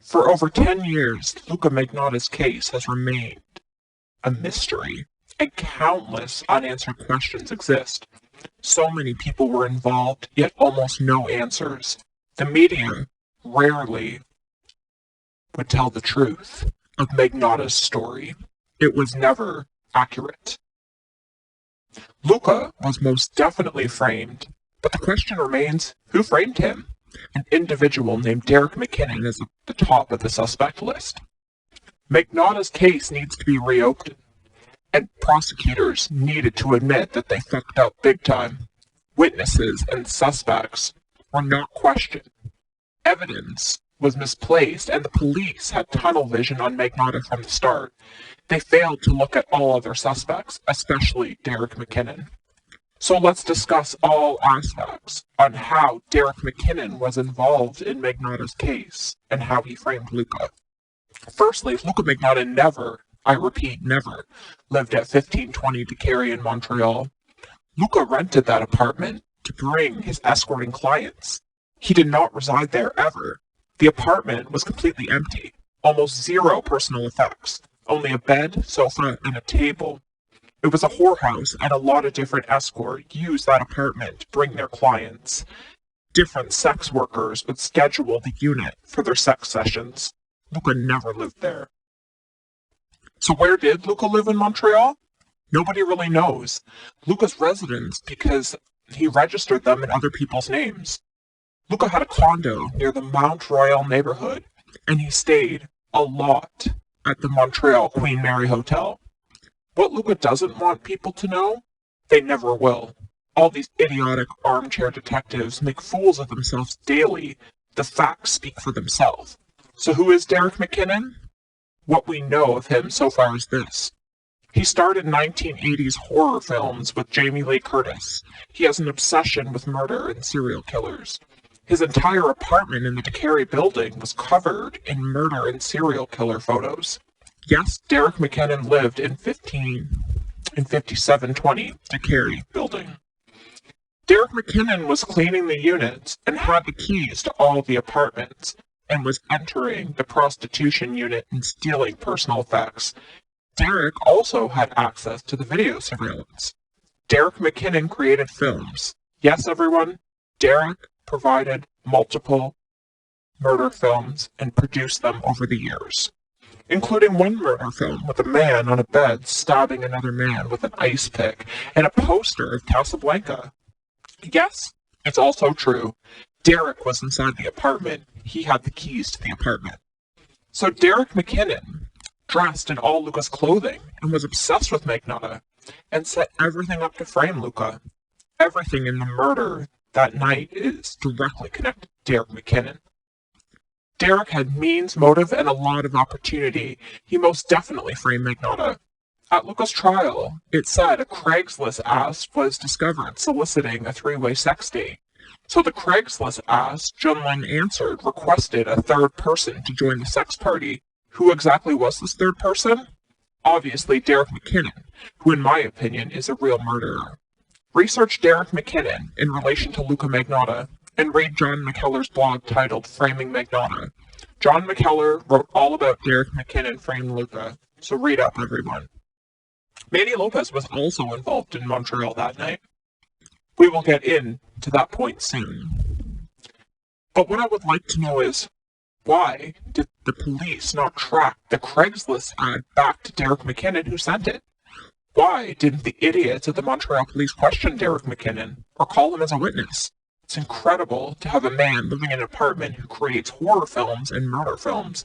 For over 10 years, Luka Magnotta's case has remained a mystery, and countless unanswered questions exist. So many people were involved, yet almost no answers. The media rarely would tell the truth of Magnotta's story. It was never accurate. Luka was most definitely framed, but the question remains, who framed him? An individual named Derek McKinnon is at the top of the suspect list. Magnotta's case needs to be reopened, and prosecutors needed to admit that they fucked up big time. Witnesses and suspects were not questioned. Evidence was misplaced, and the police had tunnel vision on Magnotta from the start. They failed to look at all other suspects, especially Derek McKinnon. So let's discuss all aspects on how Derek McKinnon was involved in Magnotta's case and how he framed Luka. Firstly, Luka Magnotta never, I repeat, never, lived at 1520 DeCarry in Montreal. Luka rented that apartment to bring his escorting clients. He did not reside there ever. The apartment was completely empty, almost zero personal effects, only a bed, sofa, and a table. It was a whorehouse, and a lot of different escorts used that apartment to bring their clients. Different sex workers would schedule the unit for their sex sessions. Luka never lived there. So where did Luka live in Montreal? Nobody really knows. Luka's residence because he registered them in other people's names. Luka had a condo near the Mount Royal neighborhood, and he stayed a lot at the Montreal Queen Mary Hotel. What Luka doesn't want people to know, they never will. All these idiotic armchair detectives make fools of themselves daily. The facts speak for themselves. So who is Derek McKinnon? What we know of him so far is this. He started 1980s horror films with Jamie Lee Curtis. He has an obsession with murder and serial killers. His entire apartment in the DeCarry building was covered in murder and serial killer photos. Yes, Derek McKinnon lived in 5720 DeCarry building. Derek McKinnon was cleaning the units and had the keys to all the apartments and was entering the prostitution unit and stealing personal effects. Derek also had access to the video surveillance. Derek McKinnon created films. Yes, everyone, Derek provided multiple murder films and produced them over the years, including one murder film with a man on a bed stabbing another man with an ice pick and a poster of Casablanca. Yes, it's also true. Derek was inside the apartment. He had the keys to the apartment. So Derek McKinnon dressed in all Luka's clothing and was obsessed with Magnotta and set everything up to frame Luka. Everything in the murder that night is directly connected to Derek McKinnon. Derek had means, motive, and a lot of opportunity. He most definitely framed Magnotta. At Luka's trial, it said a Craigslist ad was discovered soliciting a three-way sex date. So the Craigslist ad, Junlin answered, requested a third person to join the sex party. Who exactly was this third person? Obviously Derek McKinnon, who in my opinion is a real murderer. Research Derek McKinnon in relation to Luka Magnotta and read John McKellar's blog titled Framing Magnotta. John McKellar wrote all about Derek McKinnon framed Luka, so read up, everyone. Manny Lopez was also involved in Montreal that night. We will get into that point soon. But what I would like to know is, why did the police not track the Craigslist ad back to Derek McKinnon who sent it? Why didn't the idiots at the Montreal police question Derek McKinnon or call him as a witness? It's incredible to have a man living in an apartment who creates horror films and murder films,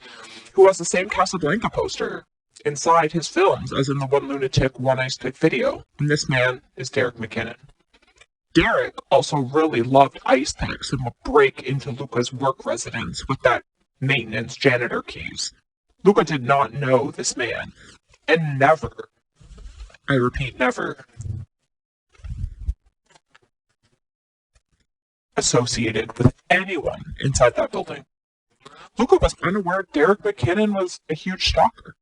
who has the same Casablanca poster inside his films as in the One Lunatic, One Ice Pick video. And this man is Derek McKinnon. Derek also really loved ice picks and would break into Luka's work residence with that maintenance janitor keys. Luka did not know this man, and never, I repeat, never, associated with anyone inside that building. Luka was unaware Derek McKinnon was a huge stalker.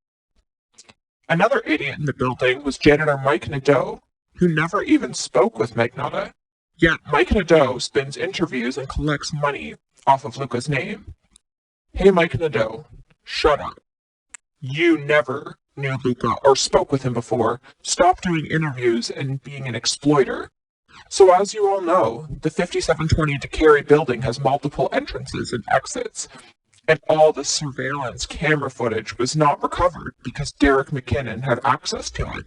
Another idiot in the building was janitor Mike Nadeau, who never even spoke with Magnotta. Yet Mike Nadeau spins interviews and collects money off of Luka's name. Hey, Mike Nadeau, shut up. You never knew Luka or spoke with him before. Stop doing interviews and being an exploiter. So as you all know, the 5720 DeCary building has multiple entrances and exits, and all the surveillance camera footage was not recovered because Derek McKinnon had access to it.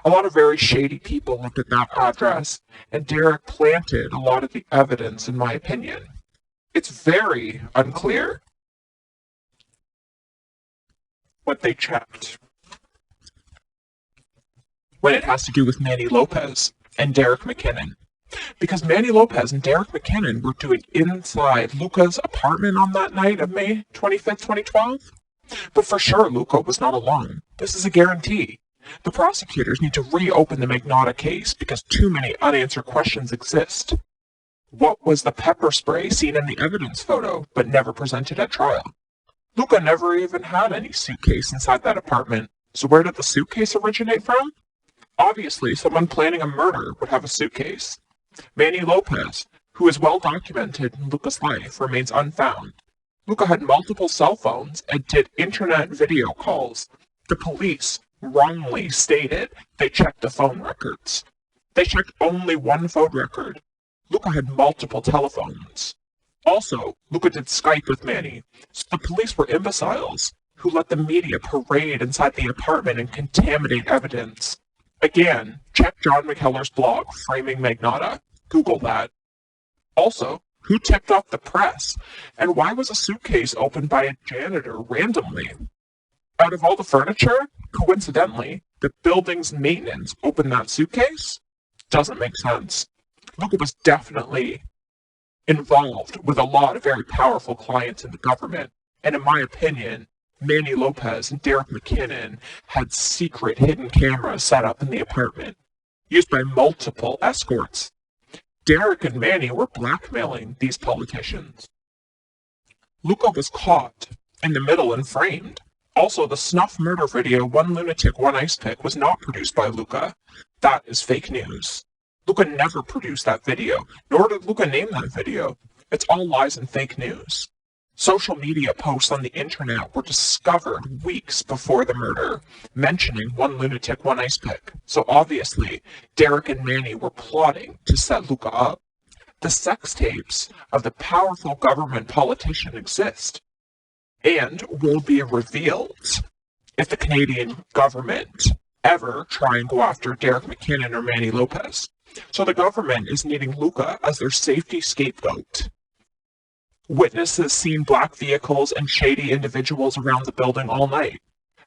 A lot of very shady people looked at that address, and Derek planted a lot of the evidence, in my opinion. It's very unclear what they checked when it has to do with Manny Lopez and Derek McKinnon. Because Manny Lopez and Derek McKinnon were doing inside Luka's apartment on that night of May 25th, 2012. But for sure, Luka was not alone. This is a guarantee. The prosecutors need to reopen the Magnotta case because too many unanswered questions exist. What was the pepper spray seen in the evidence photo but never presented at trial? Luka never even had any suitcase inside that apartment, so where did the suitcase originate from? Obviously, someone planning a murder would have a suitcase. Manny Lopez, who is well documented in Luka's life, remains unfound. Luka had multiple cell phones and did internet video calls. The police wrongly stated they checked the phone records. They checked only one phone record. Luka had multiple telephones. Also, Luka did Skype with Manny, so the police were imbeciles who let the media parade inside the apartment and contaminate evidence. Again, check John McKellar's blog, Framing Magnotta. Google that. Also, who tipped off the press? And why was a suitcase opened by a janitor randomly? Out of all the furniture, coincidentally, the building's maintenance opened that suitcase? Doesn't make sense. Luka was definitely involved with a lot of very powerful clients in the government, and in my opinion, Manny Lopez and Derek McKinnon had secret hidden cameras set up in the apartment, used by multiple escorts. Derek and Manny were blackmailing these politicians. Luka was caught in the middle and framed. Also, the snuff murder video, One Lunatic, One Ice Pick, was not produced by Luka. That is fake news. Luka never produced that video, nor did Luka name that video. It's all lies and fake news. Social media posts on the internet were discovered weeks before the murder, mentioning One Lunatic, One Ice Pick. So obviously, Derek and Manny were plotting to set Luka up. The sex tapes of the powerful government politician exist, and will be revealed if the Canadian government ever try and go after Derek McKinnon or Manny Lopez. So the government is needing Luka as their safety scapegoat. Witnesses seen black vehicles and shady individuals around the building all night.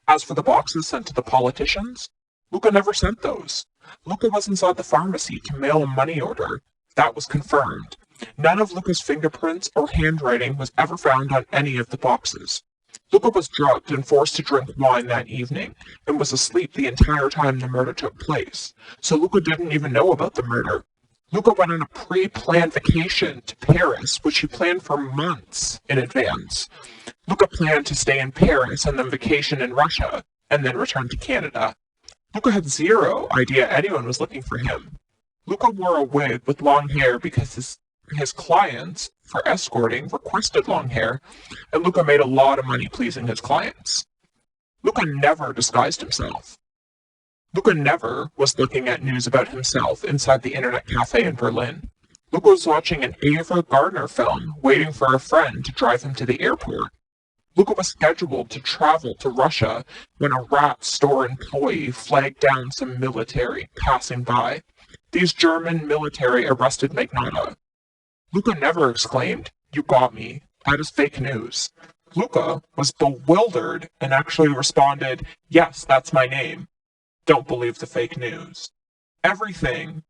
As for the boxes sent to the politicians, Luka never sent those. Luka was inside the pharmacy to mail a money order. That was confirmed. None of Luka's fingerprints or handwriting was ever found on any of the boxes. Luka was drugged and forced to drink wine that evening, and was asleep the entire time the murder took place, so Luka didn't even know about the murder. Luka went on a pre-planned vacation to Paris, which he planned for months in advance. Luka planned to stay in Paris and then vacation in Russia, and then return to Canada. Luka had zero idea anyone was looking for him. Luka wore a wig with long hair because his clients for escorting requested long hair, and Luka made a lot of money pleasing his clients. Luka never disguised himself. Luka never was looking at news about himself inside the internet cafe in Berlin. Luka was watching an Ava Gardner film, waiting for a friend to drive him to the airport. Luka was scheduled to travel to Russia when a rat store employee flagged down some military passing by. These German military arrested Magnotta. Luka never exclaimed, "You got me. That is fake news." Luka was bewildered and actually responded, "Yes, that's my name. Don't believe the fake news." Everything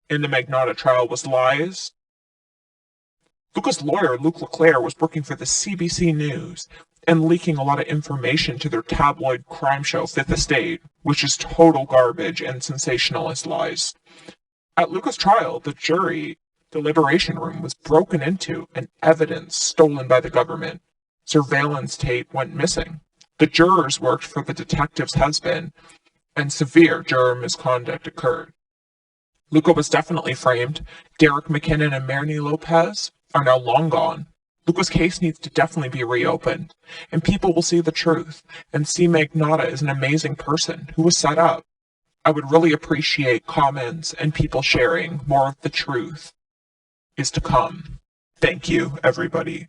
in the Magnotta trial was lies. Luka's lawyer, Luke LeClaire, was working for the CBC News and leaking a lot of information to their tabloid crime show, Fifth Estate, which is total garbage and sensationalist lies. At Luka's trial, the jury deliberation room was broken into and evidence stolen by the government. Surveillance tape went missing. The jurors worked for the detective's husband, and severe juror misconduct occurred. Luka was definitely framed. Derek McKinnon and Manny Lopez are now long gone. Luka's case needs to definitely be reopened, and people will see the truth and see Magnotta is an amazing person who was set up. I would really appreciate comments and people sharing more of the truth is to come. Thank you, everybody.